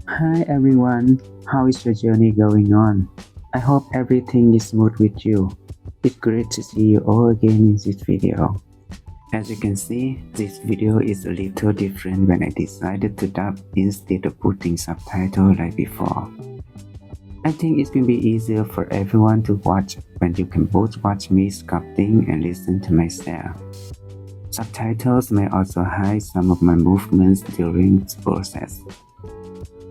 Hi everyone, how is your journey going on? I hope everything is smooth with you. It's great to see you all again in this video. As you can see, this video is a little different when I decided to dub instead of putting subtitle like before. I think it will be easier for everyone to watch when you can both watch me sculpting and listen to myself. Subtitles may also hide some of my movements during the process.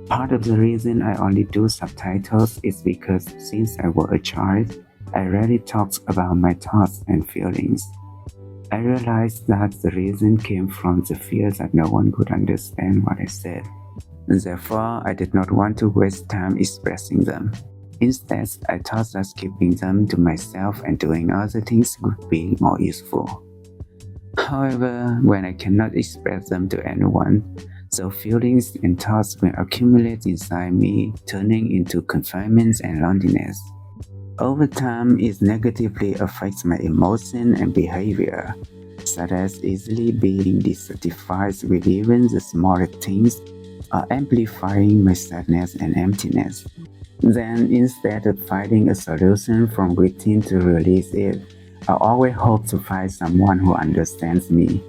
Part of the reason I only do subtitles is because since I was a child, I rarely talked about my thoughts and feelings. I realized that the reason came from the fear that no one could understand what I said. Therefore, I did not want to waste time expressing them. Instead, I thought that keeping them to myself and doing other things would be more useful. However, when I cannot express them to anyone, so feelings and thoughts will accumulate inside me, turning into confinement and loneliness. Over time, it negatively affects my emotion and behavior, such as easily being dissatisfied with even the smallest things or amplifying my sadness and emptiness. Then, instead of finding a solution from within to release it, I always hope to find someone who understands me.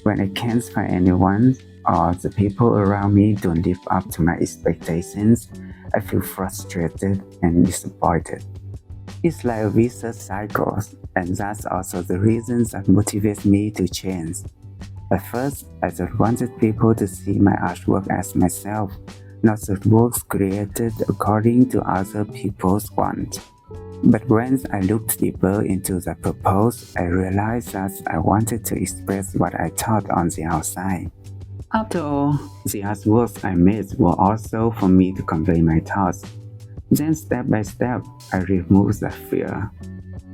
When I can't find anyone, or the people around me don't live up to my expectations, I feel frustrated and disappointed. It's like a vicious cycle, and that's also the reason that motivates me to change. At first, I just wanted people to see my artwork as myself, not the works created according to other people's wants. But when I looked deeper into the purpose, I realized that I wanted to express what I thought on the outside. After all, the artworks I made were also for me to convey my thoughts. Then step by step, I removed that fear,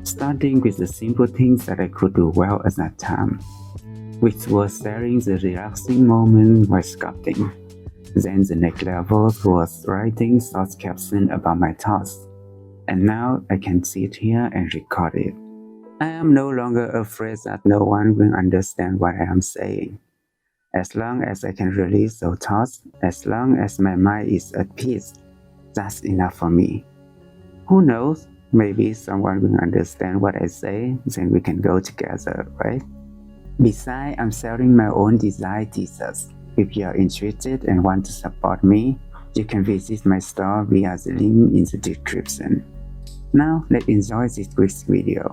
starting with the simple things that I could do well at that time, which was sharing the relaxing moment while sculpting. Then the next level was writing short captions about my thoughts. And now I can sit here and record it. I am no longer afraid that no one will understand what I am saying. As long as I can release those thoughts, as long as my mind is at peace, that's enough for me. Who knows, maybe someone will understand what I say, then we can go together, right? Besides, I'm selling my own design t-shirts. If you are interested and want to support me, you can visit my store via the link in the description. Now, let's enjoy this quick video.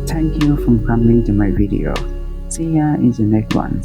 Thank you for coming to my video. See ya in the next one.